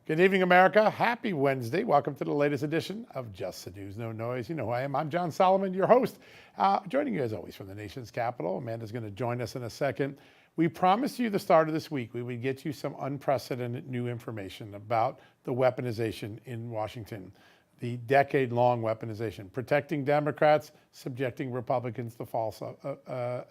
Good evening, America. Happy Wednesday. Welcome to the latest edition of Just the News, No Noise. You know who I am. I'm John Solomon, your host. Joining you as always from the nation's capital. Amanda's going to join us in a second. We promised you the start of this week we would get you some unprecedented new information about the weaponization in Washington, the decade-long weaponization, protecting Democrats, subjecting Republicans to false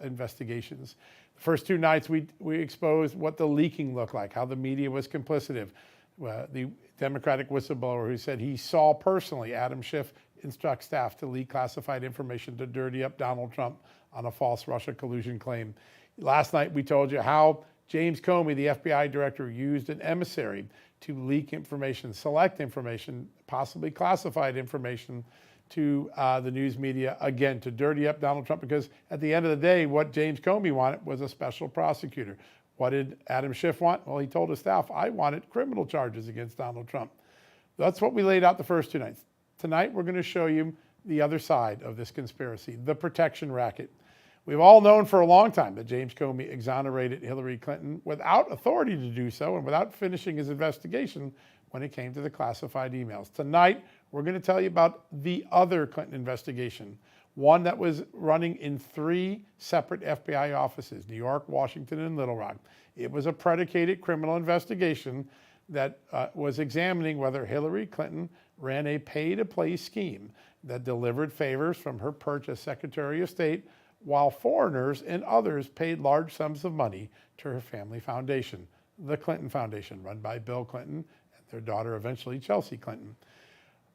investigations. The first two nights we exposed what the leaking looked like, how the media was complicit. The Democratic whistleblower who said he saw personally Adam Schiff instruct staff to leak classified information to dirty up Donald Trump on a false Russia collusion claim. Last night we told you how James Comey, the FBI director, used an emissary to leak information, select information, possibly classified information to the news media, again, to dirty up Donald Trump, because at the end of the day, what James Comey wanted was a special prosecutor. What did Adam Schiff want? Well, he told his staff, I wanted criminal charges against Donald Trump. That's what we laid out the first two nights. Tonight, we're going to show you the other side of this conspiracy, the protection racket. We've all known for a long time that James Comey exonerated Hillary Clinton without authority to do so and without finishing his investigation when it came to the classified emails. Tonight, we're going to tell you about the other Clinton investigation, one that was running in 3 separate FBI offices, New York, Washington, and Little Rock. It was a predicated criminal investigation that was examining whether Hillary Clinton ran a pay-to-play scheme that delivered favors from her perch as Secretary of State, while foreigners and others paid large sums of money to her family foundation, the Clinton Foundation, run by Bill Clinton and their daughter, eventually Chelsea Clinton.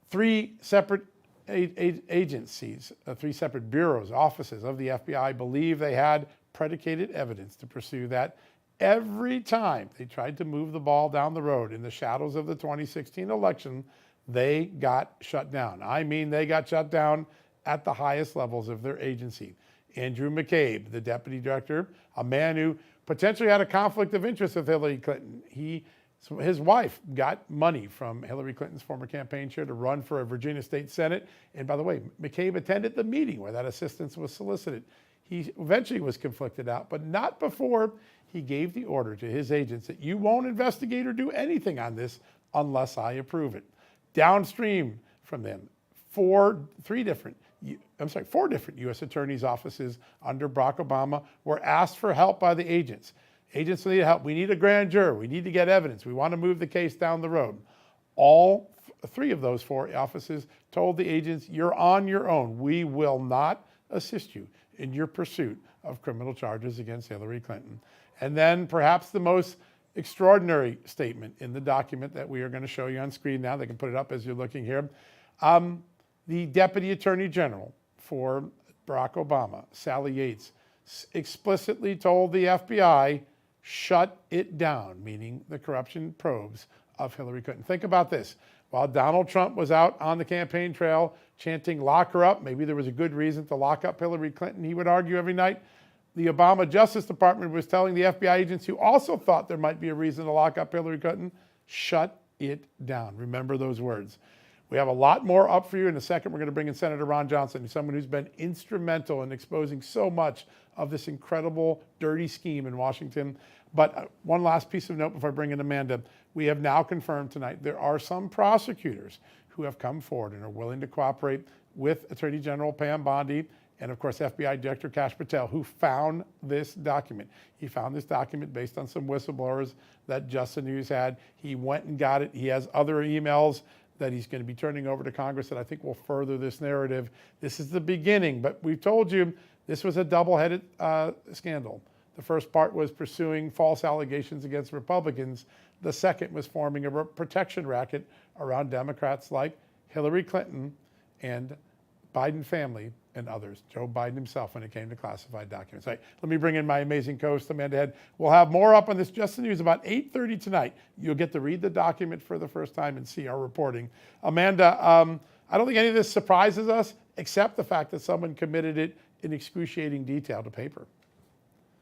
3 separate agencies, 3 separate bureaus, offices of the FBI believe they had predicated evidence to pursue that. Every time they tried to move the ball down the road in the shadows of the 2016 election, they got shut down. I mean, they got shut down at the highest levels of their agency. Andrew McCabe, the deputy director, a man who potentially had a conflict of interest with Hillary Clinton. His wife got money from Hillary Clinton's former campaign chair to run for a Virginia state Senate. And by the way, McCabe attended the meeting where that assistance was solicited. He eventually was conflicted out, but not before he gave the order to his agents that you won't investigate or do anything on this unless I approve it. Downstream from them, 4 different U.S. attorneys' offices under Barack Obama were asked for help by the agents. Agents need help. We need a grand jury. We need to get evidence. We want to move the case down the road. All 3 of those 4 offices told the agents, you're on your own. We will not assist you in your pursuit of criminal charges against Hillary Clinton. And then perhaps the most extraordinary statement in the document that we are going to show you on screen now, they can put it up as you're looking here. The Deputy Attorney General for Barack Obama, Sally Yates, explicitly told the FBI, shut it down, meaning the corruption probes of Hillary Clinton. Think about this. While Donald Trump was out on the campaign trail chanting, lock her up, maybe there was a good reason to lock up Hillary Clinton, he would argue every night, the Obama Justice Department was telling the FBI agents who also thought there might be a reason to lock up Hillary Clinton, shut it down. Remember those words. We have a lot more up for you. In a second, we're going to bring in Senator Ron Johnson, someone who's been instrumental in exposing so much of this incredible, dirty scheme in Washington. But one last piece of note before I bring in Amanda. We have now confirmed tonight there are some prosecutors who have come forward and are willing to cooperate with Attorney General Pam Bondi and, of course, FBI Director Kash Patel, who found this document. He found this document based on some whistleblowers that Just the News had. He went and got it. He has other emails that he's going to be turning over to Congress that I think will further this narrative. This is the beginning, but we've told you this was a double-headed scandal. The first part was pursuing false allegations against Republicans. The second was forming a protection racket around Democrats like Hillary Clinton and Biden family and others, Joe Biden himself, when it came to classified documents. All right, let me bring in my amazing co-host, Amanda Head. We'll have more up on this Just the News about 8:30 tonight. You'll get to read the document for the first time and see our reporting. Amanda, I don't think any of this surprises us, except the fact that someone committed it in excruciating detail to paper.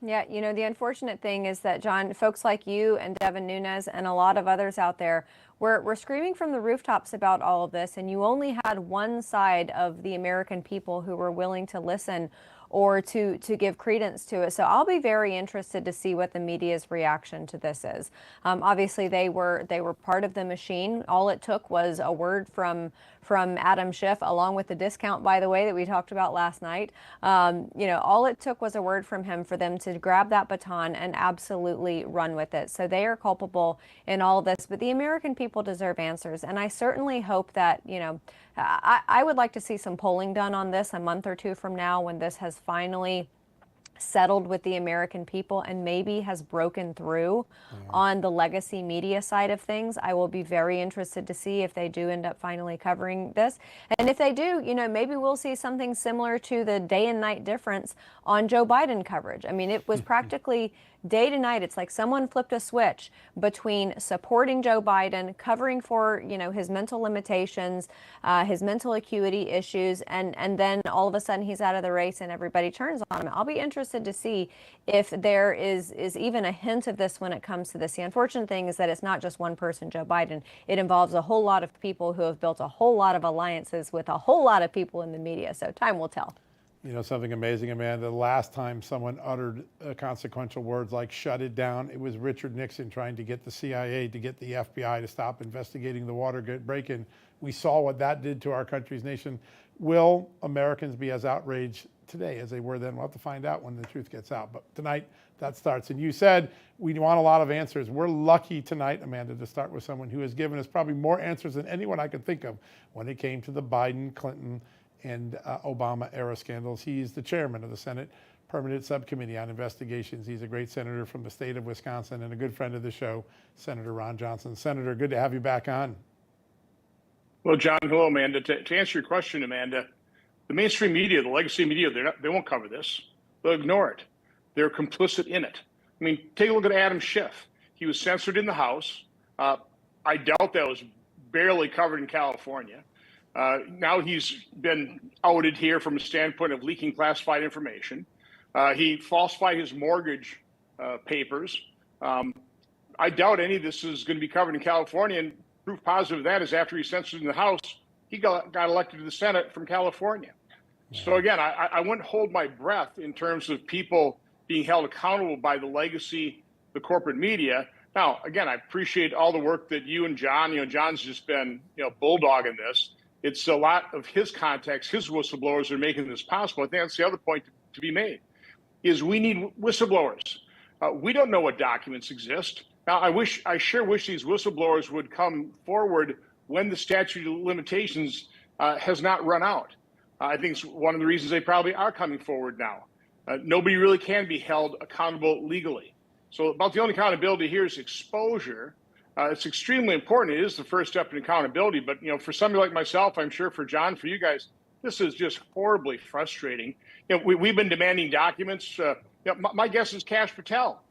Yeah, you know, the unfortunate thing is that, John, folks like you and Devin Nunes and a lot of others out there, we're screaming from the rooftops about all of this, and you only had one side of the American people who were willing to listen or to give credence to it. So I'll be very interested to see what the media's reaction to this is. Obviously, they were part of the machine. All it took was a word from Adam Schiff, along with the discount, by the way, that we talked about last night. All it took was a word from him for them to grab that baton and absolutely run with it. So they are culpable in all of this, but the American people deserve answers. And I certainly hope that, I would like to see some polling done on this a month or two from now when this has finally settled with the American people and maybe has broken through on the legacy media side of things. I will be very interested to see if they do end up finally covering this. And if they do, maybe we'll see something similar to the day and night difference on Joe Biden coverage. I mean, it was practically day to night. It's like someone flipped a switch between supporting Joe Biden, covering for, his mental limitations, his mental acuity issues, and then all of a sudden he's out of the race and everybody turns on him. I'll be interested to see if there is even a hint of this when it comes to this. The unfortunate thing is that it's not just one person, Joe Biden. It involves a whole lot of people who have built a whole lot of alliances with a whole lot of people in the media. So time will tell. Something amazing, Amanda. The last time someone uttered consequential words like shut it down, it was Richard Nixon trying to get the CIA, to get the FBI to stop investigating the Watergate break-in. We saw what that did to our country's nation. Will Americans be as outraged today as they were then? We'll have to find out when the truth gets out. But tonight, that starts. And you said we want a lot of answers. We're lucky tonight, Amanda, to start with someone who has given us probably more answers than anyone I could think of when it came to the Biden, Clinton, and Obama era scandals. He's the chairman of the Senate Permanent Subcommittee on Investigations. He's a great senator from the state of Wisconsin and a good friend of the show, Senator Ron Johnson. Senator, good to have you back on. Well, John, hello, Amanda. To answer your question, Amanda, the mainstream media, the legacy media, they won't cover this. They'll ignore it. They're complicit in it. I mean, take a look at Adam Schiff. He was censored in the House. I doubt that was barely covered in California. Now he's been outed here from a standpoint of leaking classified information. He falsified his mortgage papers. I doubt any of this is going to be covered in California. And proof positive of that is after he's censored in the House, he got elected to the Senate from California. Yeah. So again, I wouldn't hold my breath in terms of people being held accountable by the legacy, the corporate media. Now, again, I appreciate all the work that you and John, John's just been, bulldogging this. It's a lot of his contacts, his whistleblowers are making this possible. I think that's the other point to be made, is we need whistleblowers. We don't know what documents exist. Now, I sure wish these whistleblowers would come forward when the statute of limitations has not run out. I think it's one of the reasons they probably are coming forward now. Nobody really can be held accountable legally. So about the only accountability here is exposure. It's extremely important. It is the first step in accountability. But, for somebody like myself, I'm sure for John, for you guys, this is just horribly frustrating. We've been demanding documents. My guess is Kash Patel.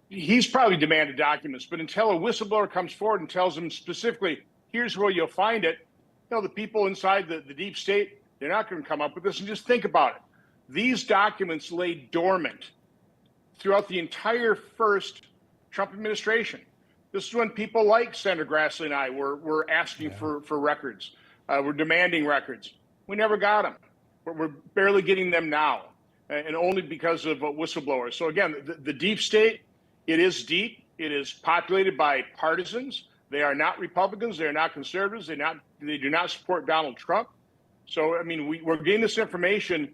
He's probably demanded documents. But until a whistleblower comes forward and tells them specifically, here's where you'll find it, the people inside the deep state, they're not going to come up with this. And just think about it. These documents lay dormant throughout the entire first Trump administration. This is when people like Senator Grassley and I were asking for records. We're demanding records. We never got them. We're barely getting them now, and only because of whistleblowers. So again, the deep state, it is deep. It is populated by partisans. They are not Republicans. They are not conservatives. They do not support Donald Trump. So, I mean, we're getting this information,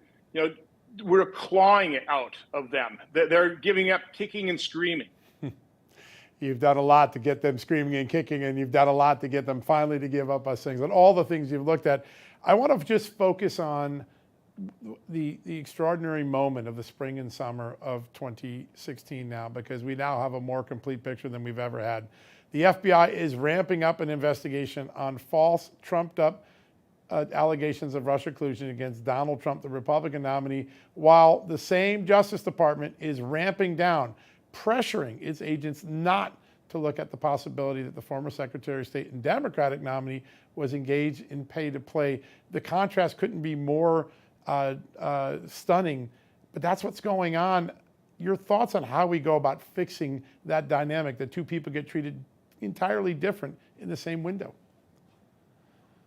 we're clawing it out of them. They're giving up kicking and screaming. You've done a lot to get them screaming and kicking, and you've done a lot to get them finally to give up us things, and all the things you've looked at. I want to just focus on the extraordinary moment of the spring and summer of 2016 now, because we now have a more complete picture than we've ever had. The FBI is ramping up an investigation on false, trumped-up allegations of Russia collusion against Donald Trump, the Republican nominee, while the same Justice Department is ramping down, pressuring its agents not to look at the possibility that the former Secretary of State and Democratic nominee was engaged in pay-to-play. The contrast couldn't be more stunning, but that's what's going on. Your thoughts on how we go about fixing that dynamic, that two people get treated entirely different in the same window?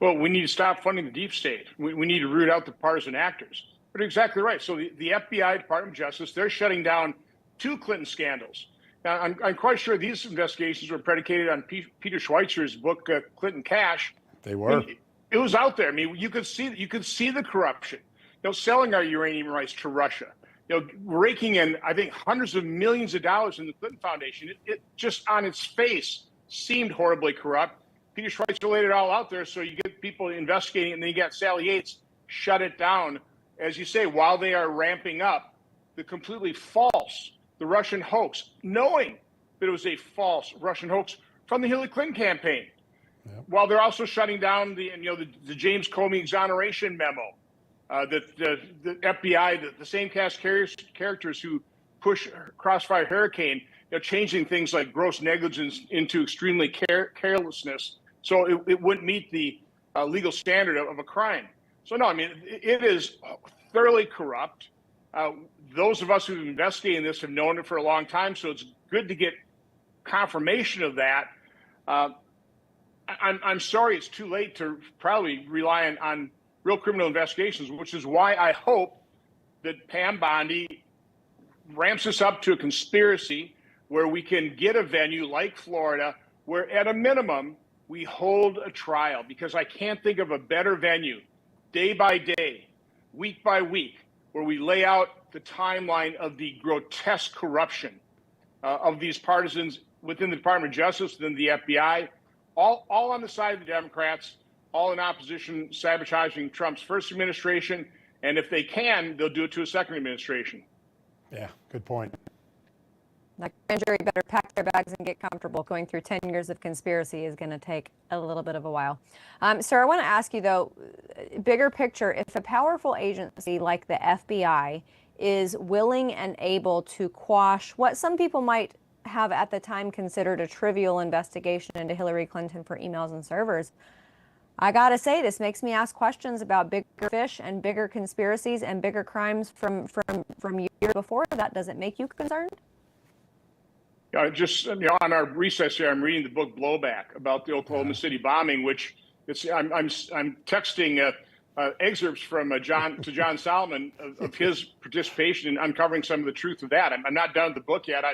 Well, we need to stop funding the deep state. We need to root out the partisan actors. But exactly right. So the FBI, Department of Justice, they're shutting down 2 Clinton scandals. Now, I'm quite sure these investigations were predicated on Peter Schweizer's book, Clinton Cash. They were. I mean, it was out there. I mean, you could see the corruption. Selling our uranium rights to Russia. Raking in, I think, hundreds of millions of dollars in the Clinton Foundation. It just on its face seemed horribly corrupt. Peter Schweizer laid it all out there, so you get people investigating, and then you got Sally Yates shut it down, as you say, while they are ramping up the completely false, the Russian hoax, knowing that it was a false Russian hoax from the Hillary Clinton campaign. Yep. While they're also shutting down the James Comey exoneration memo, that the FBI, the same cast characters who push Crossfire Hurricane, changing things like gross negligence into extremely carelessness, so it wouldn't meet the legal standard of a crime. So no, I mean, it is thoroughly corrupt. Those of us who've investigated this have known it for a long time, so it's good to get confirmation of that. I'm sorry it's too late to probably rely on real criminal investigations, which is why I hope that Pam Bondi ramps us up to a conspiracy where we can get a venue like Florida, where at a minimum we hold a trial, because I can't think of a better venue, day by day, week by week, where we lay out the timeline of the grotesque corruption of these partisans within the Department of Justice, within the FBI, all on the side of the Democrats, all in opposition, sabotaging Trump's first administration. And if they can, they'll do it to a second administration. Yeah, good point. The grand jury better pack their bags and get comfortable. Going through 10 years of conspiracy is going to take a little bit of a while. Sir, I want to ask you, though, bigger picture, if a powerful agency like the FBI is willing and able to quash what some people might have at the time considered a trivial investigation into Hillary Clinton for emails and servers, I got to say, this makes me ask questions about bigger fish and bigger conspiracies and bigger crimes from years before that. Does it make you concerned? Just on our recess here, I'm reading the book Blowback about the Oklahoma City bombing, which I'm texting excerpts from John Solomon of his participation in uncovering some of the truth of that. I'm not done with the book yet. I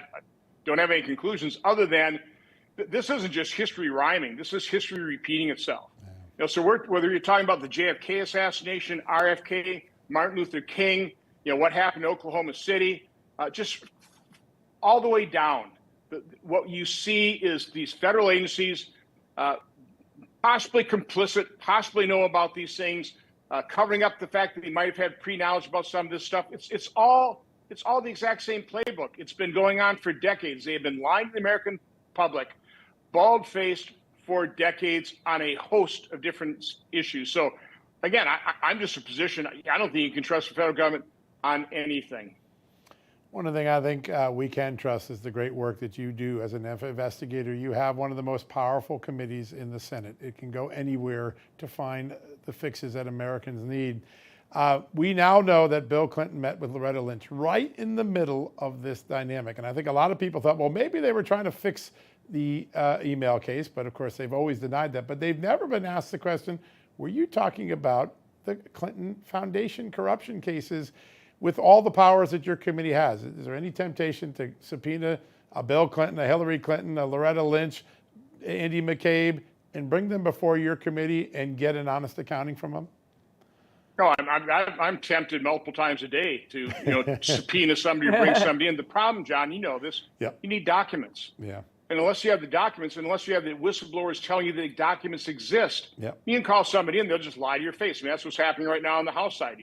don't have any conclusions other than this isn't just history rhyming. This is history repeating itself. So whether you're talking about the JFK assassination, RFK, Martin Luther King, what happened to Oklahoma City, just all the way down. What you see is these federal agencies possibly complicit, possibly know about these things, covering up the fact that they might have had pre-knowledge about some of this stuff. It's all the exact same playbook. It's been going on for decades. They have been lying to the American public, bald-faced for decades on a host of different issues. So, again, I'm just a position. I don't think you can trust the federal government on anything. One thing I think we can trust is the great work that you do as an investigator. You have one of the most powerful committees in the Senate. It can go anywhere to find the fixes that Americans need. We now know that Bill Clinton met with Loretta Lynch right in the middle of this dynamic. And I think a lot of people thought, well, maybe they were trying to fix the email case, but of course they've always denied that. But they've never been asked the question, were you talking about the Clinton Foundation corruption cases with all the powers that your committee has? Is there any temptation to subpoena a Bill Clinton, a Hillary Clinton, a Loretta Lynch, Andy McCabe, and bring them before your committee and get an honest accounting from them? No, I'm tempted multiple times a day to subpoena somebody or bring somebody in. The problem, John, this. Yep. You need documents. Yeah. And unless you have the documents, unless you have the whistleblowers telling you that documents exist, yep, you can call somebody in, they'll just lie to your face. I mean, that's what's happening right now on the House side.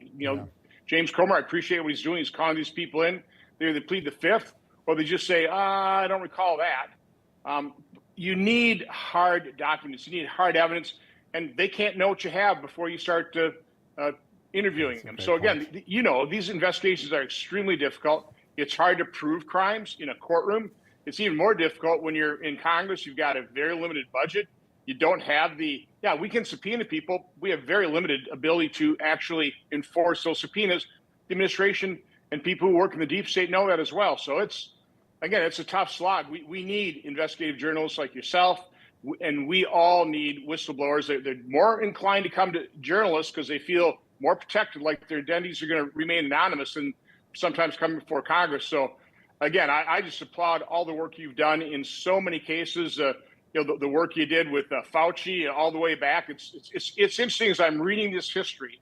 James Comer, I appreciate what he's doing. He's calling these people in. They either plead the fifth or they just say, I don't recall that. You need hard documents. You need hard evidence, and they can't know what you have before you start interviewing them. So again, these investigations are extremely difficult. It's hard to prove crimes in a courtroom. It's even more difficult when you're in Congress. You've got a very limited budget. You don't have we can subpoena people. We have very limited ability to actually enforce those subpoenas. The administration and people who work in the deep state know that as well. So it's a tough slog. We need investigative journalists like yourself, and we all need whistleblowers. They're more inclined to come to journalists because they feel more protected, like their identities are going to remain anonymous and sometimes come before Congress. So again, I just applaud all the work you've done in so many cases. The work you did with Fauci all the way back. It's interesting as I'm reading this history,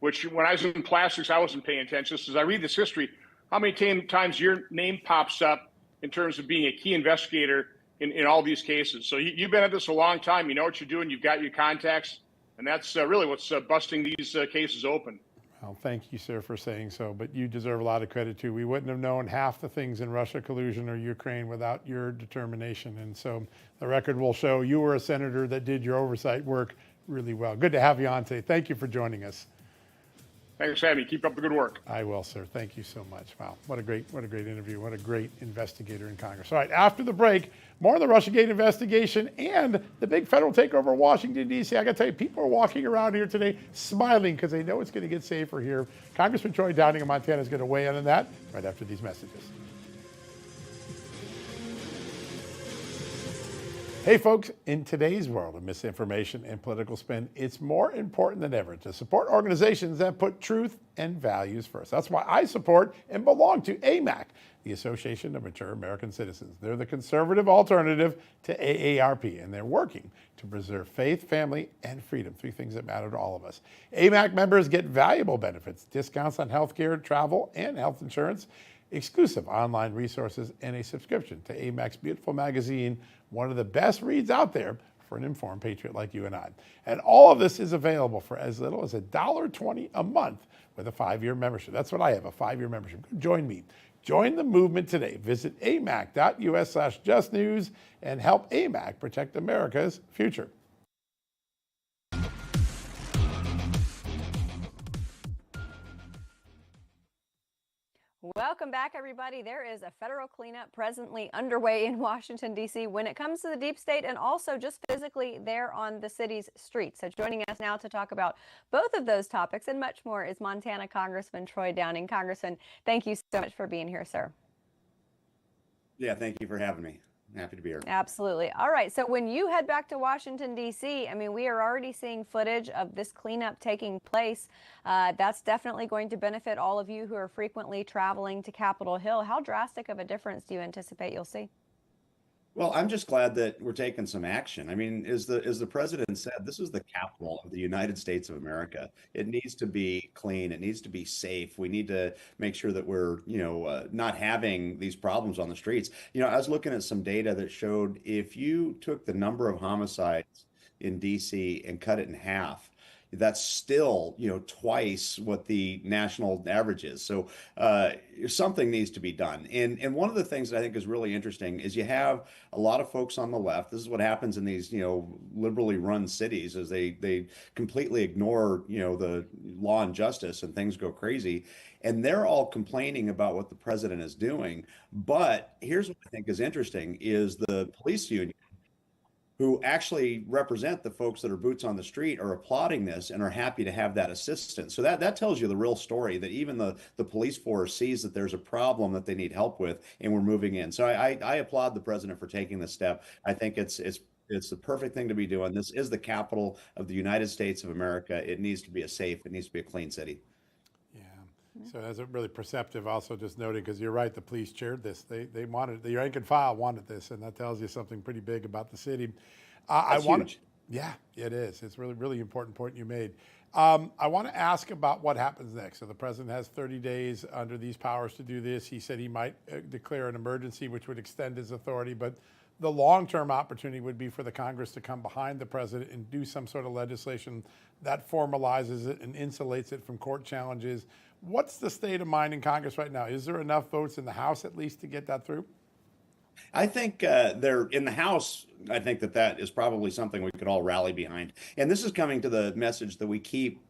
which when I was in plastics, I wasn't paying attention. So as I read this history, how many times your name pops up in terms of being a key investigator in all these cases. So you've been at this a long time. You know what you're doing. You've got your contacts. And that's really what's busting these cases open. Well, thank you, sir, for saying so. But you deserve a lot of credit, too. We wouldn't have known half the things in Russia collusion or Ukraine without your determination. And so the record will show you were a senator that did your oversight work really well. Good to have you on today. Thank you for joining us. Thanks, Sammy. Keep up the good work. I will, sir. Thank you so much. Wow, what a great interview. What a great investigator in Congress. All right, after the break, more of the Russiagate investigation and the big federal takeover of Washington, D.C. I got to tell you, people are walking around here today smiling because they know it's going to get safer here. Congressman Troy Downing of Montana is going to weigh in on that right after these messages. Hey folks, in today's world of misinformation and political spin, it's more important than ever to support organizations that put truth and values first. That's why I support and belong to AMAC, the Association of Mature American Citizens. They're the conservative alternative to AARP, and they're working to preserve faith, family, and freedom, three things that matter to all of us. AMAC members get valuable benefits, discounts on healthcare, travel, and health insurance, exclusive online resources, and a subscription to AMAC's beautiful magazine, one of the best reads out there for an informed patriot like you and I. And all of this is available for as little as $1.20 a month with a 5-year membership. That's what I have, a 5-year membership. Join me. Join the movement today. Visit amac.us/justnews and help AMAC protect America's future. Welcome back, everybody. There is a federal cleanup presently underway in Washington, D.C. when it comes to the deep state and also just physically there on the city's streets. So joining us now to talk about both of those topics and much more is Montana Congressman Troy Downing. Congressman, thank you so much for being here, sir. Yeah, thank you for having me. Happy to be here. Absolutely. All right. So when you head back to Washington, D.C., I mean, we are already seeing footage of this cleanup taking place. That's definitely going to benefit all of you who are frequently traveling to Capitol Hill. How drastic of a difference do you anticipate you'll see? Well, I'm just glad that we're taking some action. I mean, as the president said, this is the capital of the United States of America. It needs to be clean. It needs to be safe. We need to make sure that we're, not having these problems on the streets. I was looking at some data that showed if you took the number of homicides in DC and cut it in half, that's still, twice what the national average is. So something needs to be done. And one of the things that I think is really interesting is you have a lot of folks on the left. This is what happens in these, liberally run cities, is they completely ignore, the law and justice, and things go crazy. And they're all complaining about what the president is doing. But here's what I think is interesting is the police union, who actually represent the folks that are boots on the street, are applauding this and are happy to have that assistance. So that tells you the real story, that even the police force sees that there's a problem that they need help with, and we're moving in. So I applaud the president for taking this step. I think it's the perfect thing to be doing. This is the capital of the United States of America. It needs to be a safe, it needs to be a clean city. Yeah. So that's really perceptive. Also, just noting, because you're right, the police chaired this. They wanted, the rank and file wanted this, and that tells you something pretty big about the city. Huge. Yeah, it is. It's really, really important point you made. I want to ask about what happens next. So the president has 30 days under these powers to do this. He said he might declare an emergency, which would extend his authority, but the long-term opportunity would be for the Congress to come behind the president and do some sort of legislation that formalizes it and insulates it from court challenges. What's the state of mind in Congress right now? Is there enough votes in the House at least to get that through? I think they're in the House. I think that is probably something we could all rally behind. And this is coming to the message that we keep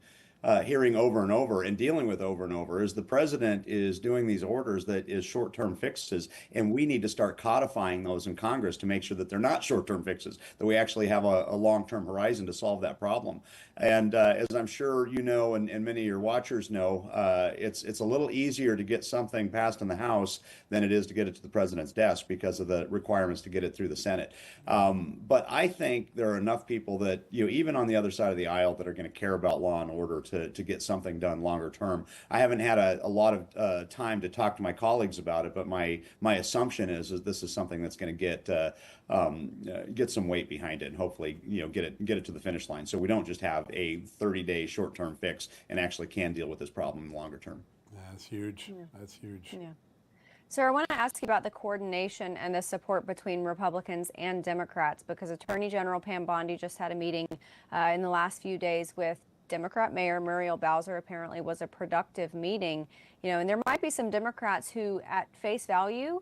hearing over and over and dealing with over and over, is the president is doing these orders that is short-term fixes, and we need to start codifying those in Congress to make sure that they're not short-term fixes, that we actually have a long-term horizon to solve that problem. And as I'm sure you know, and many of your watchers know, it's a little easier to get something passed in the House than it is to get it to the president's desk because of the requirements to get it through the Senate. But I think there are enough people that, even on the other side of the aisle, that are going to care about law and order to get something done longer term. I haven't had a lot of time to talk to my colleagues about it, but my assumption is this is something that's going to get some weight behind it, and hopefully get it to the finish line, so we don't just have a 30-day short-term fix and actually can deal with this problem in the longer term. That's huge. Yeah. That's huge. Yeah. So I want to ask you about the coordination and the support between Republicans and Democrats, because Attorney General Pam Bondi just had a meeting in the last few days with Democrat Mayor Muriel Bowser. Apparently was a productive meeting, and there might be some Democrats who at face value,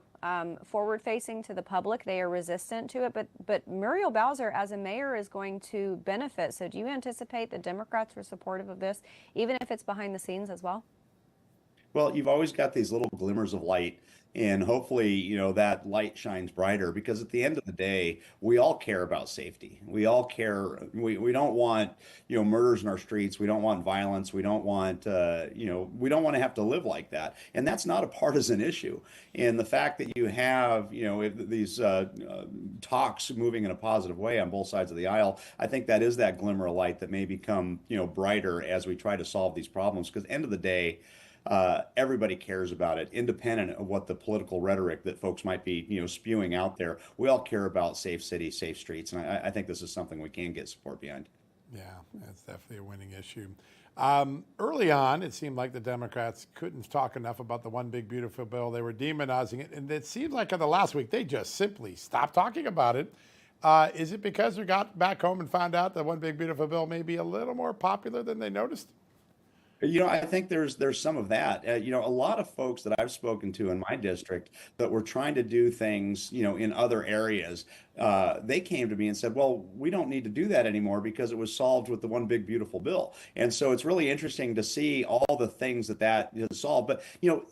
forward facing to the public, they are resistant to it, but Muriel Bowser as a mayor is going to benefit. So do you anticipate the Democrats are supportive of this, even if it's behind the scenes as well? Well, you've always got these little glimmers of light, and hopefully, that light shines brighter, because at the end of the day, we all care about safety. We all care. We don't want, murders in our streets. We don't want violence. We don't want, we don't want to have to live like that. And that's not a partisan issue. And the fact that you have, these talks moving in a positive way on both sides of the aisle, I think that is that glimmer of light that may become, brighter as we try to solve these problems. Because at the end of the day, everybody cares about it, independent of what the political rhetoric that folks might be, spewing out there. We all care about safe cities, safe streets, and I think this is something we can get support behind. Yeah, that's definitely a winning issue. Early on, it seemed like the Democrats couldn't talk enough about the one big beautiful bill. They were demonizing it, and it seemed like in the last week they just simply stopped talking about it. Is it because we got back home and found out that one big beautiful bill may be a little more popular than they noticed? I think there's some of that. A lot of folks that I've spoken to in my district that were trying to do things, in other areas, they came to me and said, well, we don't need to do that anymore because it was solved with the one big beautiful bill. And so it's really interesting to see all the things that is solved. But,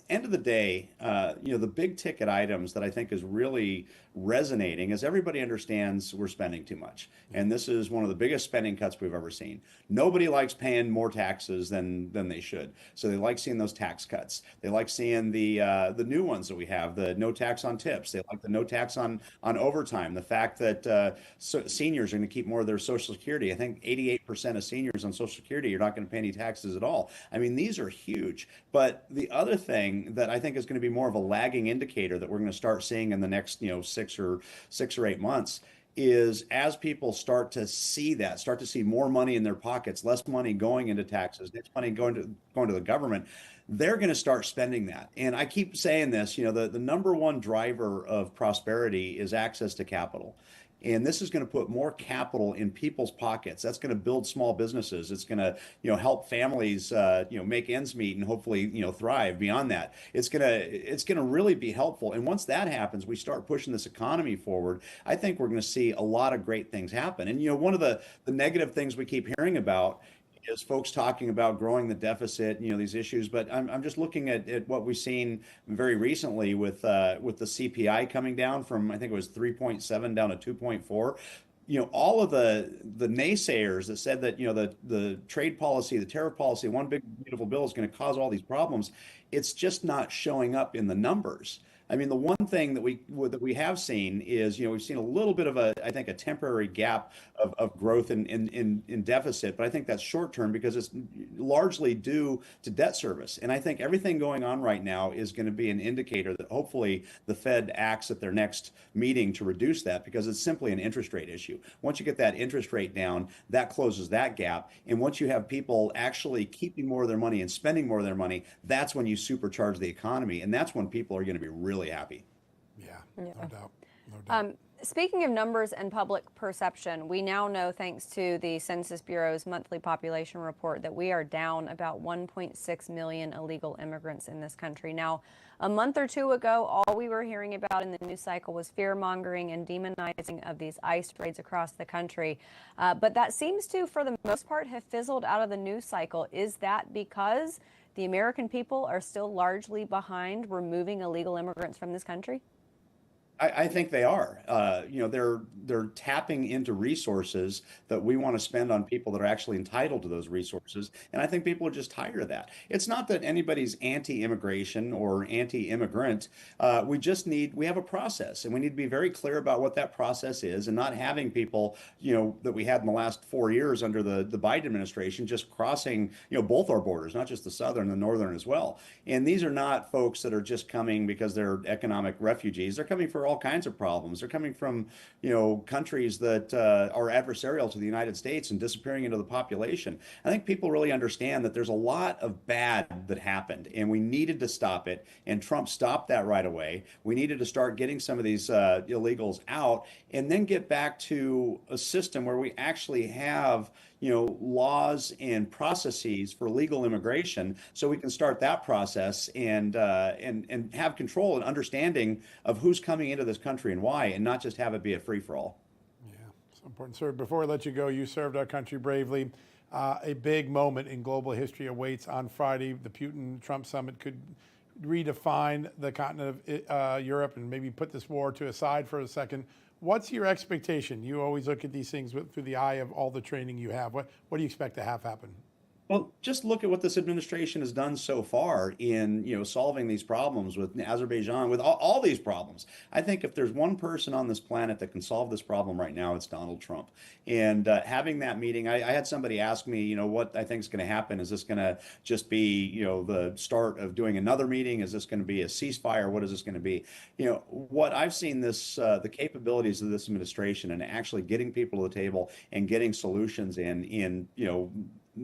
end of the day, the big ticket items that I think is really resonating is everybody understands we're spending too much. And this is one of the biggest spending cuts we've ever seen. Nobody likes paying more taxes than they should. So they like seeing those tax cuts. They like seeing the new ones that we have, the no tax on tips. They like the no tax on overtime. The fact that seniors are going to keep more of their Social Security. I think 88% of seniors on Social Security are not going to pay any taxes at all. I mean, these are huge. But the other thing that I think is going to be more of a lagging indicator that we're going to start seeing in the next 6 or 8 months is as people start to see more money in their pockets, less money going into taxes, less money going to the government, they're going to start spending that. And I keep saying this, the number one driver of prosperity is access to capital. And this is going to put more capital in people's pockets. That's going to build small businesses. It's going to, help families, make ends meet and hopefully, thrive beyond that. It's going to really be helpful. And once that happens, we start pushing this economy forward. I think we're going to see a lot of great things happen. And, one of the negative things we keep hearing about is folks talking about growing the deficit, these issues. But I'm just looking at what we've seen very recently with the CPI coming down from, I think it was 3.7 down to 2.4. All of the naysayers that said that, the trade policy, the tariff policy, one big beautiful bill is going to cause all these problems. It's just not showing up in the numbers. I mean, the one thing that we have seen is, we've seen a little bit of a temporary gap of growth in deficit, but I think that's short term because it's largely due to debt service. And I think everything going on right now is going to be an indicator that hopefully the Fed acts at their next meeting to reduce that, because it's simply an interest rate issue. Once you get that interest rate down, that closes that gap. And once you have people actually keeping more of their money and spending more of their money, that's when you supercharge the economy. And that's when people are going to be really happy. Yeah, no doubt. No doubt. Speaking of numbers and public perception, we now know, thanks to the Census Bureau's monthly population report, that we are down about 1.6 million illegal immigrants in this country. Now, a month or two ago, all we were hearing about in the news cycle was fear-mongering and demonizing of these ICE raids across the country. But that seems to, for the most part, have fizzled out of the news cycle. Is that because the American people are still largely behind removing illegal immigrants from this country? I think they are. They're tapping into resources that we want to spend on people that are actually entitled to those resources, and I think people are just tired of that. It's not that anybody's anti-immigration or anti-immigrant. We have a process, and we need to be very clear about what that process is, and not having people, that we had in the last 4 years under the Biden administration, just crossing, both our borders, not just the southern, the northern as well. And these are not folks that are just coming because they're economic refugees. They're coming for all kinds of problems. They're coming from, countries that are adversarial to the United States and disappearing into the population. I think people really understand that there's a lot of bad that happened, and we needed to stop it. And Trump stopped that right away. We needed to start getting some of these illegals out, and then get back to a system where we actually have laws and processes for legal immigration, so we can start that process and have control and understanding of who's coming into this country and why, and not just have it be a free for all. Yeah, so important. Sir, before I let you go, you served our country bravely. A big moment in global history awaits on Friday. The Putin-Trump summit could redefine the continent of Europe and maybe put this war to aside for a second. What's your expectation? You always look at these things through the eye of all the training you have. What do you expect to have happen? Well, just look at what this administration has done so far in, solving these problems with Azerbaijan, with all these problems. I think if there's one person on this planet that can solve this problem right now, it's Donald Trump. And having that meeting, I had somebody ask me, what I think is going to happen. Is this going to just be, the start of doing another meeting? Is this going to be a ceasefire? What is this going to be? What I've seen the capabilities of this administration and actually getting people to the table and getting solutions in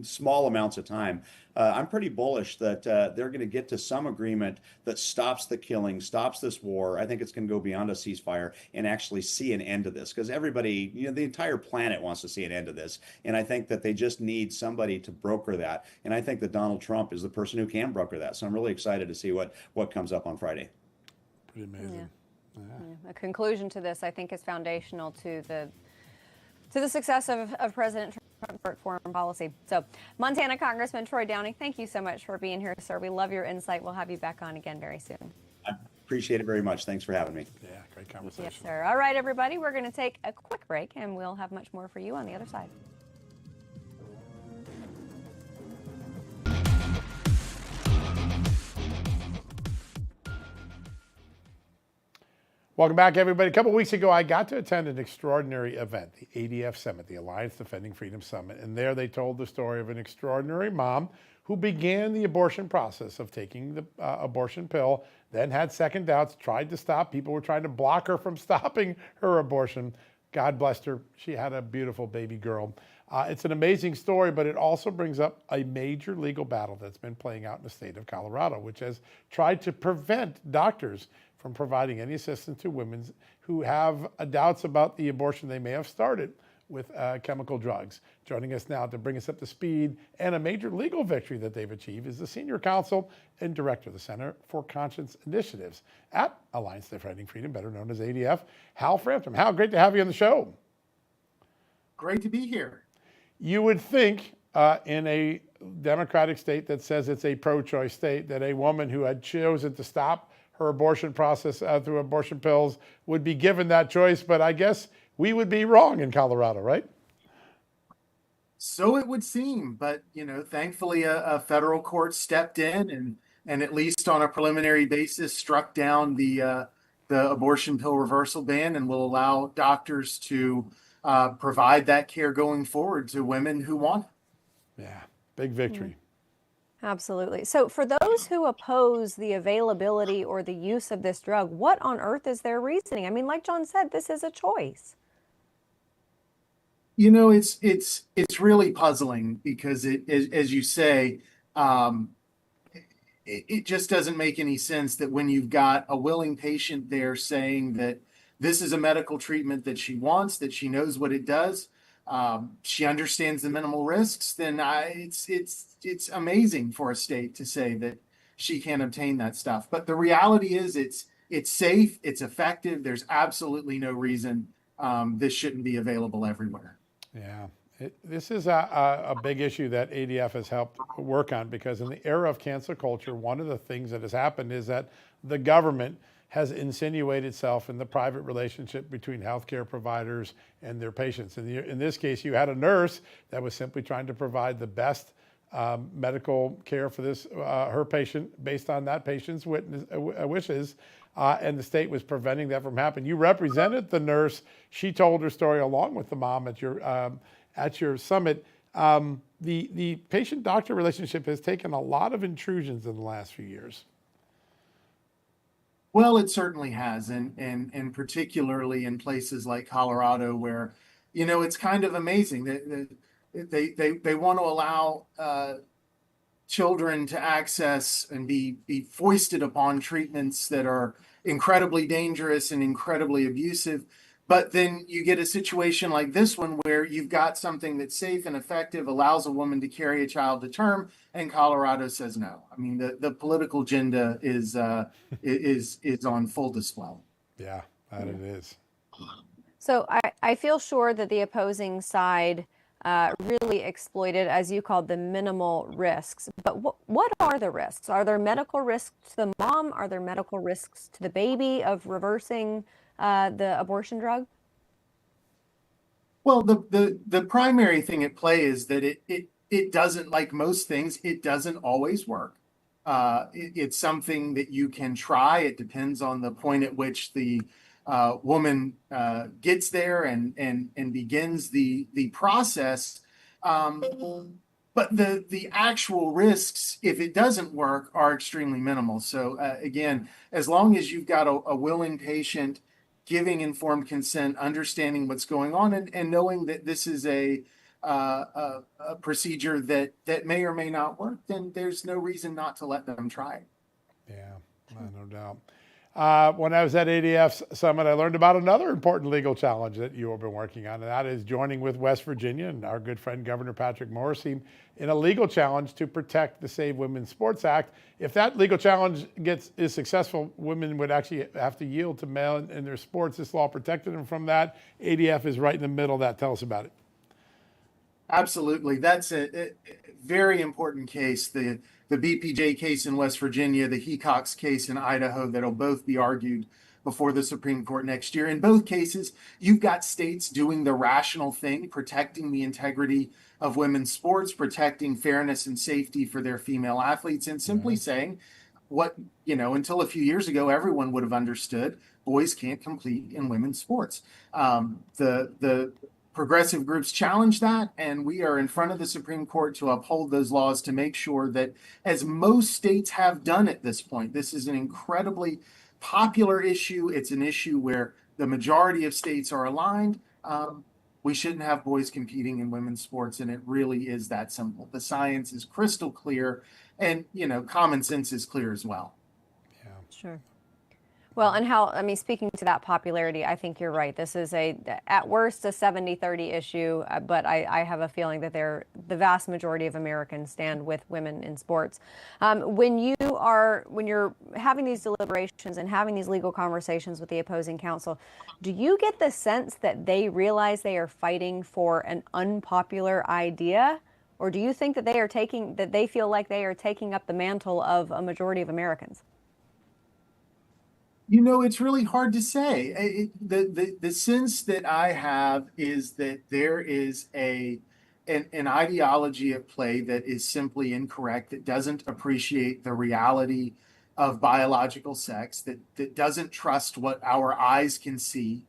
small amounts of time. I'm pretty bullish that they're going to get to some agreement that stops the killing, stops this war. I think it's going to go beyond a ceasefire and actually see an end to this, because everybody, the entire planet wants to see an end to this. And I think that they just need somebody to broker that. And I think that Donald Trump is the person who can broker that. So I'm really excited to see what comes up on Friday. Pretty amazing. Yeah. Yeah. A conclusion to this, I think, is foundational to the success of President Trump for foreign policy. So, Montana Congressman Troy Downing, thank you so much for being here, sir. We love your insight. We'll have you back on again very soon. I appreciate it very much. Thanks for having me. Yeah, great conversation. Yes, sir. All right, everybody, we're going to take a quick break, and we'll have much more for you on the other side. Welcome back, everybody. A couple weeks ago, I got to attend an extraordinary event, the ADF Summit, the Alliance Defending Freedom Summit. And there they told the story of an extraordinary mom who began the abortion process of taking the abortion pill, then had second doubts, tried to stop. People were trying to block her from stopping her abortion. God blessed her. She had a beautiful baby girl. It's an amazing story, but it also brings up a major legal battle that's been playing out in the state of Colorado, which has tried to prevent doctors from providing any assistance to women who have doubts about the abortion they may have started with chemical drugs. Joining us now to bring us up to speed and a major legal victory that they've achieved is the Senior Counsel and Director of the Center for Conscience Initiatives at Alliance Defending Freedom, better known as ADF, Hal Frampton. Hal, great to have you on the show. Great to be here. You would think in a democratic state that says it's a pro-choice state that a woman who had chosen to stop her abortion process through abortion pills would be given that choice, but I guess we would be wrong in Colorado, right? So it would seem, but thankfully a federal court stepped in and at least on a preliminary basis struck down the abortion pill reversal ban and will allow doctors to provide that care going forward to women who want it. Yeah, big victory. Absolutely. So for those who oppose the availability or the use of this drug, what on earth is their reasoning? I mean, like John said, this is a choice. It's really puzzling because as you say, it just doesn't make any sense that when you've got a willing patient there saying that this is a medical treatment that she wants, that she knows what it does, she understands the minimal risks, then it's amazing for a state to say that she can't obtain that stuff. But the reality is it's safe, it's effective. There's absolutely no reason this shouldn't be available everywhere. Yeah, this is a big issue that ADF has helped work on, because in the era of cancel culture, one of the things that has happened is that the government has insinuated itself in the private relationship between healthcare providers and their patients. In this case, you had a nurse that was simply trying to provide the best medical care for her patient based on that patient's wishes, and the state was preventing that from happening. You represented the nurse. She told her story along with the mom at your summit. The patient-doctor relationship has taken a lot of intrusions in the last few years. Well, it certainly has, and particularly in places like Colorado, where, it's kind of amazing that they want to allow children to access and be foisted upon treatments that are incredibly dangerous and incredibly abusive. But then you get a situation like this one where you've got something that's safe and effective, allows a woman to carry a child to term, and Colorado says no. I mean, the political agenda is on full display. Yeah, that it is. So I feel sure that the opposing side really exploited, as you called, the minimal risks. But what are the risks? Are there medical risks to the mom? Are there medical risks to the baby of reversing the abortion drug? Well, the primary thing at play is that it doesn't, like most things, it doesn't always work. It's something that you can try. It depends on the point at which the woman gets there and begins the process. But the actual risks, if it doesn't work, are extremely minimal. So again, as long as you've got a willing patient giving informed consent, understanding what's going on, and knowing that this is a procedure that may or may not work, then there's no reason not to let them try it. Yeah, no doubt. When I was at ADF's summit, I learned about another important legal challenge that you have been working on, and that is joining with West Virginia and our good friend Governor Patrick Morrisey in a legal challenge to protect the Save Women's Sports Act. If that legal challenge is successful, women would actually have to yield to male in their sports. This law protected them from that. ADF is right in the middle of that. Tell us about it. Absolutely. That's a very important case. The BPJ case in West Virginia, the Hecox case in Idaho, that'll both be argued before the Supreme Court next year. In both cases, you've got states doing the rational thing, protecting the integrity of women's sports, protecting fairness and safety for their female athletes, and simply saying what, until a few years ago, everyone would have understood: boys can't compete in women's sports. The progressive groups challenge that, and we are in front of the Supreme Court to uphold those laws to make sure that, as most states have done at this point, this is an incredibly popular issue. It's an issue where the majority of states are aligned. We shouldn't have boys competing in women's sports, and it really is that simple. The science is crystal clear, and common sense is clear as well. Yeah. Sure. Well, speaking to that popularity, I think you're right. This is at worst, a 70-30 issue, but I have a feeling that the vast majority of Americans stand with women in sports. When you're having these deliberations and having these legal conversations with the opposing counsel, do you get the sense that they realize they are fighting for an unpopular idea? Or do you think that they feel like they are taking up the mantle of a majority of Americans? It's really hard to say. The sense that I have is that there is an ideology at play that is simply incorrect, that doesn't appreciate the reality of biological sex, that doesn't trust what our eyes can see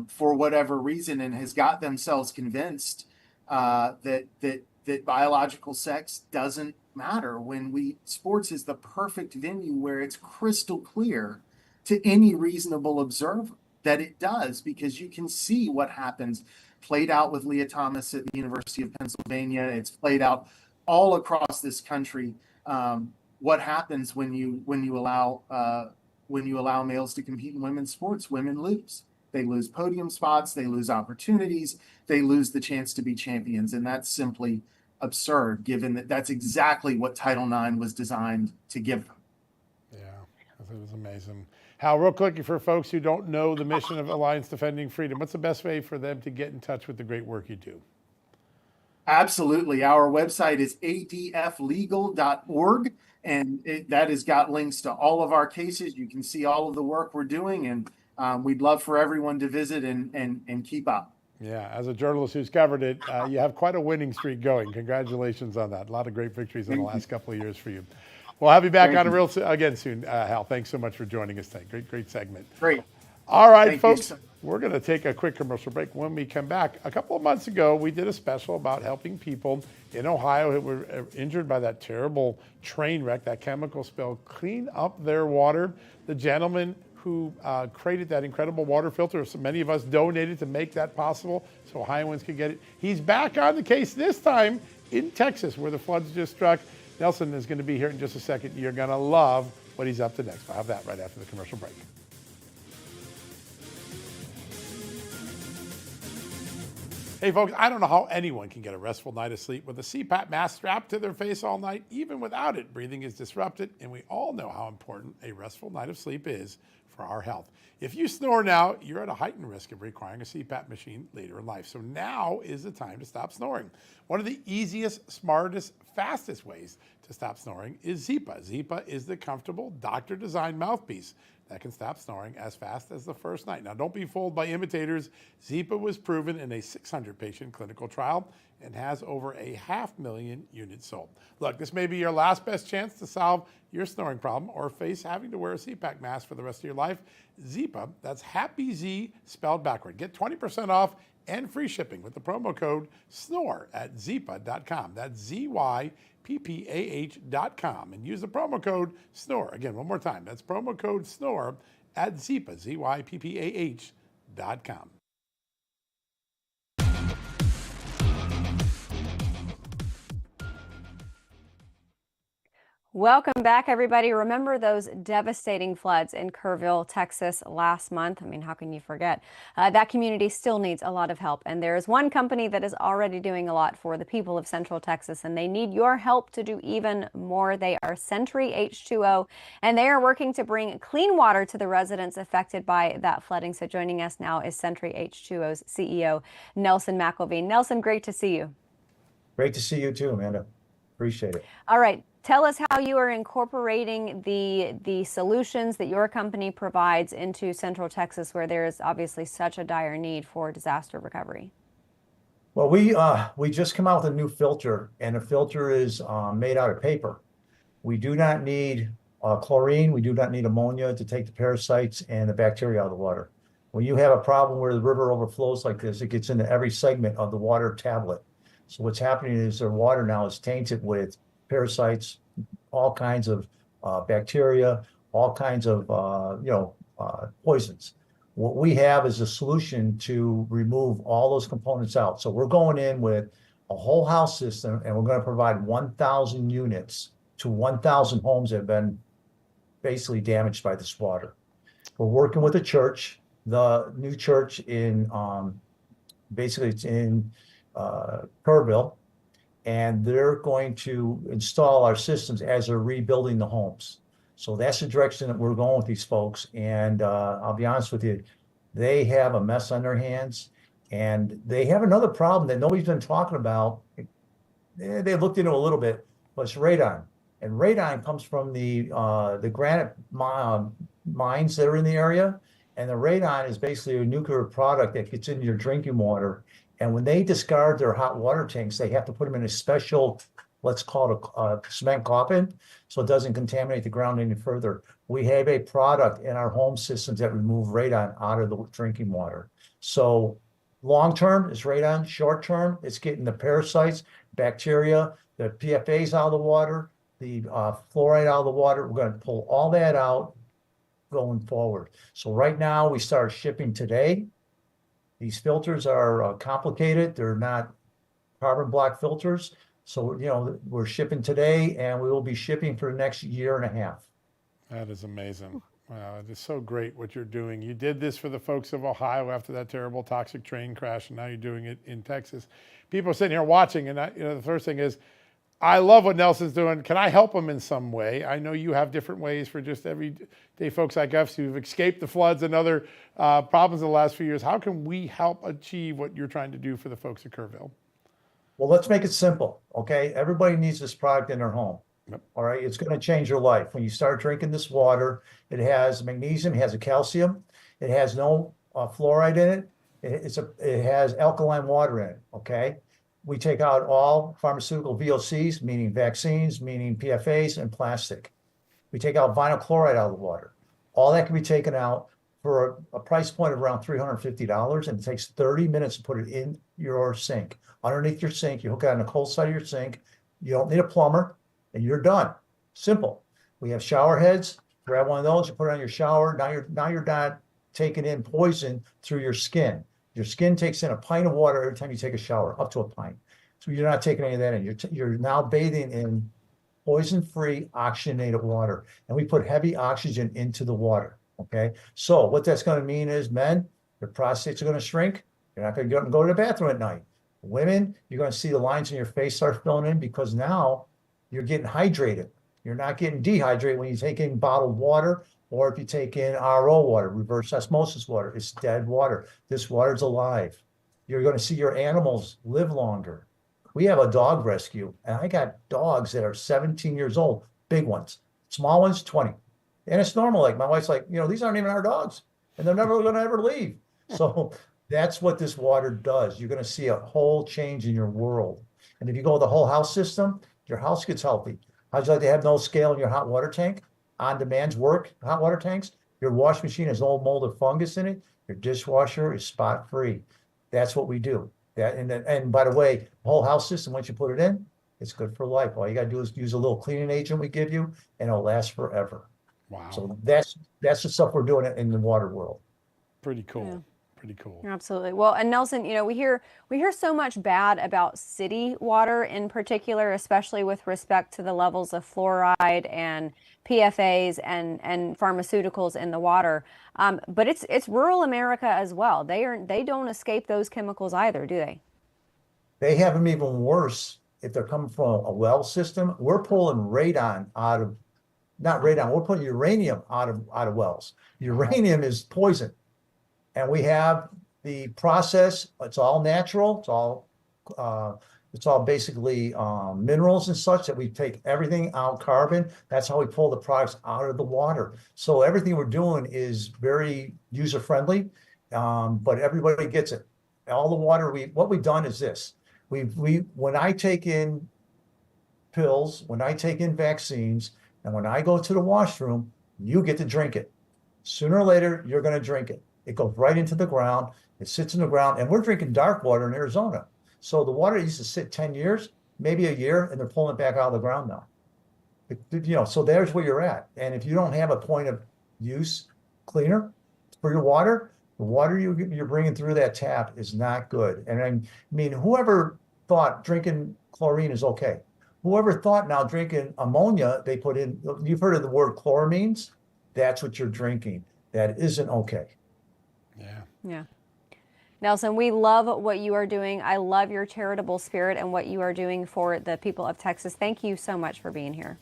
for whatever reason, and has got themselves convinced that biological sex doesn't matter. Sports is the perfect venue where it's crystal clear to any reasonable observer that it does, because you can see what happens. Played out with Leah Thomas at the University of Pennsylvania. It's played out all across this country. What happens when you allow males to compete in women's sports? Women lose. They lose podium spots. They lose opportunities. They lose the chance to be champions, and that's simply absurd, given that that's exactly what Title IX was designed to give them. Yeah, it was amazing. Hal, real quickly, for folks who don't know the mission of Alliance Defending Freedom, what's the best way for them to get in touch with the great work you do? Absolutely. Our website is adflegal.org, and that has got links to all of our cases. You can see all of the work we're doing, and we'd love for everyone to visit and keep up. Yeah, as a journalist who's covered it, you have quite a winning streak going. Congratulations on that. A lot of great victories in the last couple of years for you. We'll have you back Thank on you. again soon, Hal. Thanks so much for joining us today. Great segment. Great. All right, Thank you folks, so- we're going to take a quick commercial break. When we come back, a couple of months ago, we did a special about helping people in Ohio who were injured by that terrible train wreck, that chemical spill, clean up their water. The gentleman who created that incredible water filter, so many of us donated to make that possible so Ohioans could get it. He's back on the case, this time in Texas, where the floods just struck. Nelson is going to be here in just a second. You're going to love what he's up to next. We'll have that right after the commercial break. Hey folks, I don't know how anyone can get a restful night of sleep with a CPAP mask strapped to their face all night. Even without it, breathing is disrupted, and we all know how important a restful night of sleep is for our health. If you snore now, you're at a heightened risk of requiring a CPAP machine later in life. So now is the time to stop snoring. One of the easiest, smartest, fastest ways to stop snoring is Zypa. Zypa is the comfortable doctor-designed mouthpiece that can stop snoring as fast as the first night. Now, don't be fooled by imitators. Zypa was proven in a 600-patient clinical trial and has over 500,000 units sold. Look, this may be your last best chance to solve your snoring problem or face having to wear a CPAP mask for the rest of your life. Zypa, that's Happy Z spelled backward. Get 20% off and free shipping with the promo code SNORE at zypa.com. That's ZYPPAH.com. And use the promo code SNORE. Again, one more time. That's promo code SNORE at Zypa, ZYPPAH.com. Welcome back, everybody. Remember those devastating floods in Kerrville, Texas last month? I mean, how can you forget? That community still needs a lot of help. And there is one company that is already doing a lot for the people of Central Texas, and they need your help to do even more. They are Century H2O, and they are working to bring clean water to the residents affected by that flooding. So joining us now is Century H2O's CEO, Nelson McElveen. Nelson, great to see you. Great to see you too, Amanda. Appreciate it. All right. Tell us how you are incorporating the solutions that your company provides into Central Texas, where there is obviously such a dire need for disaster recovery. Well, we just come out with a new filter, and the filter is made out of paper. We do not need chlorine. We do not need ammonia to take the parasites and the bacteria out of the water. When you have a problem where the river overflows like this, it gets into every segment of the water tablet. So what's happening is their water now is tainted with parasites, all kinds of bacteria, all kinds of poisons. What we have is a solution to remove all those components out. So we're going in with a whole house system, and we're going to provide 1,000 units to 1,000 homes that have been basically damaged by this water. We're working with a church, the new church in basically it's in Kerrville, and they're going to install our systems as they're rebuilding the homes. So that's the direction that we're going with these folks. And I'll be honest with you, they have a mess on their hands, and they have another problem that nobody's been talking about. They looked into it a little bit, but it's radon. And radon comes from the granite mines that are in the area. And the radon is basically a nuclear product that gets into your drinking water. And when they discard their hot water tanks, they have to put them in a special, let's call it a cement coffin, so it doesn't contaminate the ground any further. We have a product in our home systems that remove radon out of the drinking water. So long term is radon, short term it's getting the parasites, bacteria, the PFAs out of the water, the fluoride out of the water. We're going to pull all that out going forward. So right now we start shipping today. These filters are complicated. They're not carbon black filters. So, we're shipping today, and we will be shipping for the next year and a half. That is amazing. Wow, it is so great what you're doing. You did this for the folks of Ohio after that terrible toxic train crash, and now you're doing it in Texas. People are sitting here watching, and the first thing is, I love what Nelson's doing. Can I help him in some way? I know you have different ways for just everyday folks like us who've escaped the floods and other problems in the last few years. How can we help achieve what you're trying to do for the folks at Kerrville? Well, let's make it simple, okay? Everybody needs this product in their home. Yep. All right, it's going to change your life. When you start drinking this water, it has magnesium, it has a calcium, it has no fluoride in it. It has alkaline water in it, okay? We take out all pharmaceutical VOCs, meaning vaccines, meaning PFAs, and plastic. We take out vinyl chloride out of the water. All that can be taken out for a price point of around $350, and it takes 30 minutes to put it in your sink. Underneath your sink, you hook it on the cold side of your sink. You don't need a plumber, and you're done. Simple. We have shower heads. Grab one of those, you put it on your shower. Now you're not taking in poison through your skin. Your skin takes in a pint of water every time you take a shower, up to a pint. So you're not taking any of that in. You're now bathing in poison-free oxygenated water, and we put heavy oxygen into the water. Okay, so what that's going to mean is, men, your prostates are going to shrink. You're not going to go to the bathroom at night. Women, you're going to see the lines in your face start filling in because now you're getting hydrated. You're not getting dehydrated when you take in bottled water, or if you take in RO water, reverse osmosis water. It's dead water. This water's alive. You're going to see your animals live longer. We have a dog rescue, and I got dogs that are 17 years old, big ones, small ones, 20. And it's normal. Like my wife's like, these aren't even our dogs, and they're never going to ever leave. So that's what this water does. You're going to see a whole change in your world. And if you go with the whole house system, your house gets healthy. How'd you like to have no scale in your hot water tank? On demand's work, hot water tanks. Your wash machine has no mold or fungus in it. Your dishwasher is spot free. That's what we do. And by the way, the whole house system, once you put it in, it's good for life. All you got to do is use a little cleaning agent we give you, and it'll last forever. Wow. So that's the stuff we're doing in the water world. Pretty cool. Yeah. Pretty cool. Absolutely. Well, and Nelson, we hear so much bad about city water in particular, especially with respect to the levels of fluoride and PFAs and pharmaceuticals in the water. But it's rural America as well. They don't escape those chemicals either, do they? They have them even worse if they're coming from a well system. We're pulling radon out of, not radon, we're pulling uranium out of wells. Uranium is poison. And we have the process, it's all natural, it's all basically minerals and such that we take everything out, carbon. That's how we pull the products out of the water. So everything we're doing is very user-friendly, but everybody gets it. All the water, what we've done is this. When I take in pills, when I take in vaccines, and when I go to the washroom, you get to drink it. Sooner or later, you're going to drink it. It goes right into the ground. It sits in the ground, and we're drinking dark water in Arizona. So the water used to sit 10 years, maybe a year, and they're pulling it back out of the ground now. So there's where you're at. And if you don't have a point of use cleaner for your water, the water you're bringing through that tap is not good. And I mean, whoever thought drinking chlorine is okay? Whoever thought now drinking ammonia, they put in, you've heard of the word chloramines? That's what you're drinking. That isn't okay. Yeah. Yeah. Nelson, we love what you are doing. I love your charitable spirit and what you are doing for the people of Texas. Thank you so much for being here.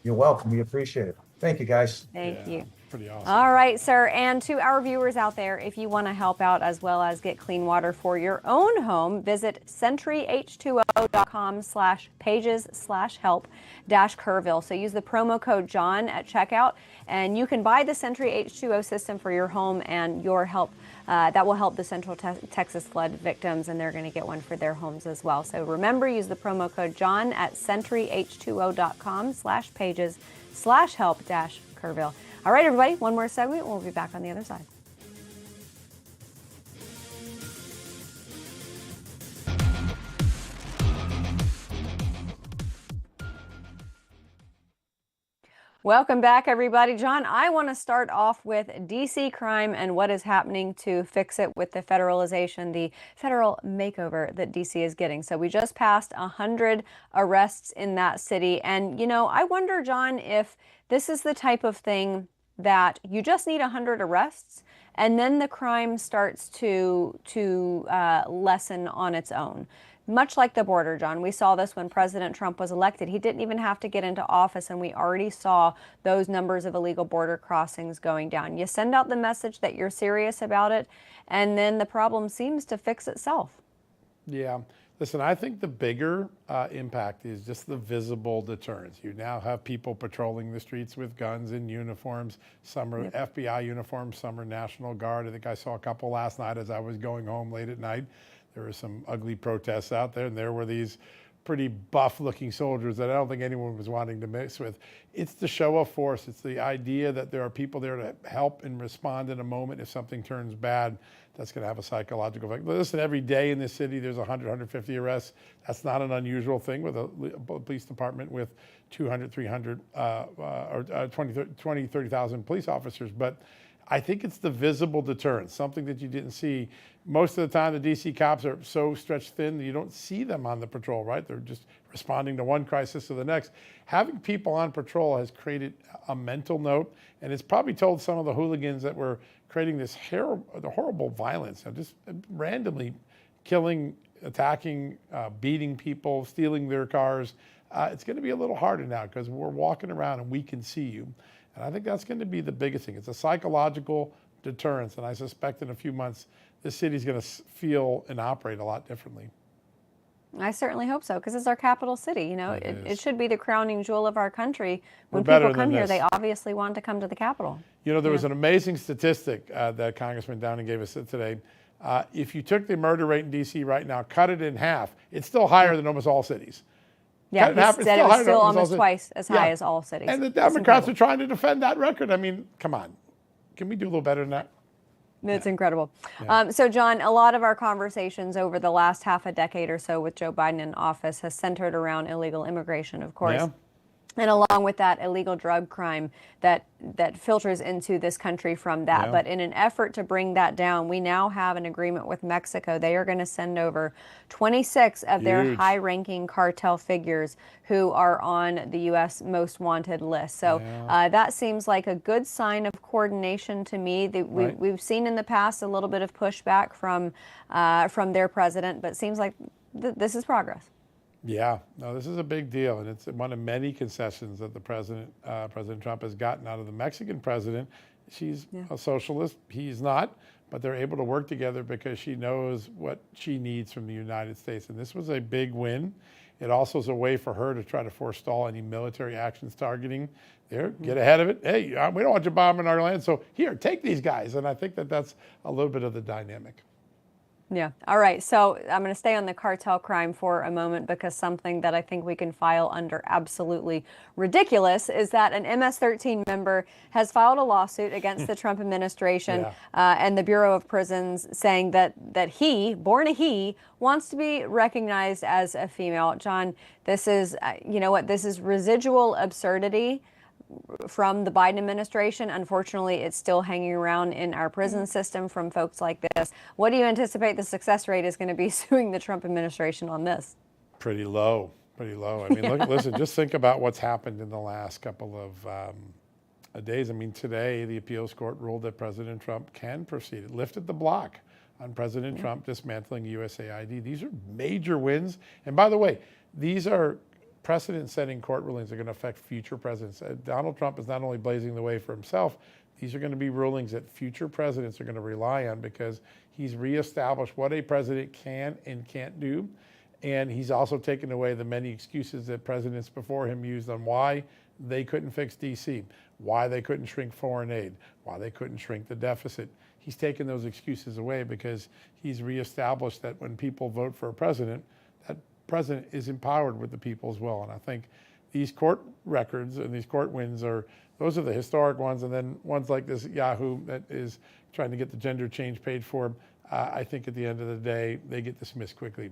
You're welcome. We appreciate it. Thank you, guys. Thank you. Pretty awesome. All right, sir. And to our viewers out there, if you want to help out as well as get clean water for your own home, visit centuryh2o.com/pages/help-Kerrville. So use the promo code John at checkout, and you can buy the Century H2O system for your home and your help. That will help the Central Texas flood victims, and they're going to get one for their homes as well. So remember, use the promo code John at centuryh2o.com/pages/help-Kerrville. All right, everybody, one more segment. We'll be back on the other side. Welcome back, everybody. John, I want to start off with DC crime and what is happening to fix it with the federalization, the federal makeover that DC is getting. So we just passed 100 arrests in that city. And, I wonder, John, if this is the type of thing that you just need 100 arrests and then the crime starts to lessen on its own. Much like the border, John, we saw this when President Trump was elected. He didn't even have to get into office, and we already saw those numbers of illegal border crossings going down. You send out the message that you're serious about it, and then the problem seems to fix itself. Yeah. Listen, I think the bigger impact is just the visible deterrence. You now have people patrolling the streets with guns and uniforms. Some are FBI uniforms, some are National Guard. I think I saw a couple last night as I was going home late at night. There were some ugly protests out there, and there were these pretty buff-looking soldiers that I don't think anyone was wanting to mix with. It's the show of force. It's the idea that there are people there to help and respond in a moment if something turns bad. That's going to have a psychological effect. Listen, every day in this city, there's 100, 150 arrests. That's not an unusual thing with a police department with 200, 300, or 20, 30,000 police officers. But I think it's the visible deterrence, something that you didn't see. Most of the time, the DC cops are so stretched thin that you don't see them on the patrol, right? They're just responding to one crisis to the next. Having people on patrol has created a mental note, and it's probably told some of the hooligans that were creating this horrible violence, just randomly killing, attacking, beating people, stealing their cars. It's going to be a little harder now because we're walking around and we can see you. And I think that's going to be the biggest thing. It's a psychological deterrence. And I suspect in a few months, this city's going to feel and operate a lot differently. I certainly hope so, because it's our capital city. You know, it should be the crowning jewel of our country. When people come here, they obviously want to come to the Capitol. You know, there was an amazing statistic that Congressman Downing gave us today. If you took the murder rate in D.C. right now, cut it in half, it's still higher than almost all cities. Yeah, he said it was still almost twice as high as all cities. And the Democrats are trying to defend that record. I mean, come on. Can we do a little better than that? It's incredible. So, John, a lot of our conversations over the last half a decade or so with Joe Biden in office has centered around illegal immigration, of course. Yeah. And along with that, illegal drug crime that filters into this country from that. Yeah. But in an effort to bring that down, we now have an agreement with Mexico. They are going to send over 26 of their high-ranking cartel figures who are on the U.S. most wanted list. So that seems like a good sign of coordination to me. We've seen in the past a little bit of pushback from their president, but it seems like this is progress. Yeah, no, this is a big deal, and it's one of many concessions that the President Trump has gotten out of the Mexican president. She's a socialist, he's not, but they're able to work together because she knows what she needs from the United States, and this was a big win. It also is a way for her to try to forestall any military actions targeting there, get ahead of it. Hey, we don't want you bombing our land, so here, take these guys, and I think that that's a little bit of the dynamic. Yeah. All right. So I'm going to stay on the cartel crime for a moment, because something that I think we can file under absolutely ridiculous is that an MS-13 member has filed a lawsuit against the Trump administration and the Bureau of Prisons, saying that he, born a he, wants to be recognized as a female. John, this is, you know what, this is residual absurdity from the Biden administration. Unfortunately, it's still hanging around in our prison system from folks like this. What do you anticipate the success rate is going to be suing the Trump administration on this? Pretty low, pretty low. I mean, listen, just think about what's happened in the last couple of days. I mean, today, the appeals court ruled that President Trump can proceed. It lifted the block on President Trump dismantling USAID. These are major wins. And by the way, these are precedent-setting court rulings that are going to affect future presidents. Donald Trump is not only blazing the way for himself, these are going to be rulings that future presidents are going to rely on, because he's reestablished what a president can and can't do. And he's also taken away the many excuses that presidents before him used on why they couldn't fix D.C., why they couldn't shrink foreign aid, why they couldn't shrink the deficit. He's taken those excuses away because he's reestablished that when people vote for a president, that president is empowered with the people as well. And I think these court records and these court wins those are the historic ones. And then ones like this Yahoo that is trying to get the gender change paid for, I think at the end of the day, they get dismissed quickly.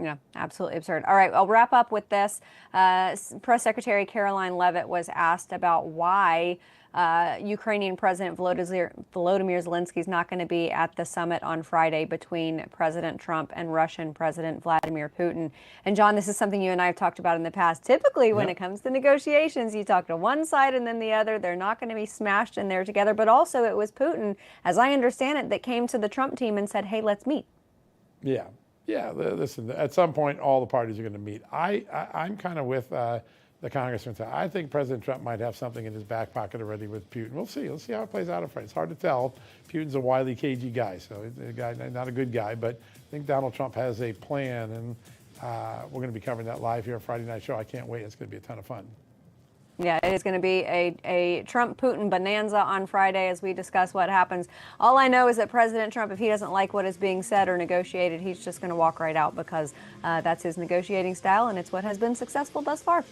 Yeah, absolutely absurd. All right, I'll wrap up with this. Press Secretary Caroline Leavitt was asked about why Ukrainian President Volodymyr Zelensky is not going to be at the summit on Friday between President Trump and Russian President Vladimir Putin. And John, this is something you and I have talked about in the past. Typically, when it comes to negotiations, you talk to one side and then the other. They're not going to be smashed in there together. But also, it was Putin, as I understand it, that came to the Trump team and said, hey, let's meet. Yeah, listen, at some point, all the parties are going to meet. I'm kind of with the the congressman said, I think President Trump might have something in his back pocket already with Putin. We'll see. We'll see how it plays out. It's hard to tell. Putin's a wily, cagey guy, so he's a guy, not a good guy. But I think Donald Trump has a plan, and we're going to be covering that live here on Friday Night Show. I can't wait. It's going to be a ton of fun. Yeah, it is going to be a Trump-Putin bonanza on Friday as we discuss what happens. All I know is that President Trump, if he doesn't like what is being said or negotiated, he's just going to walk right out because that's his negotiating style, and it's what has been successful thus far.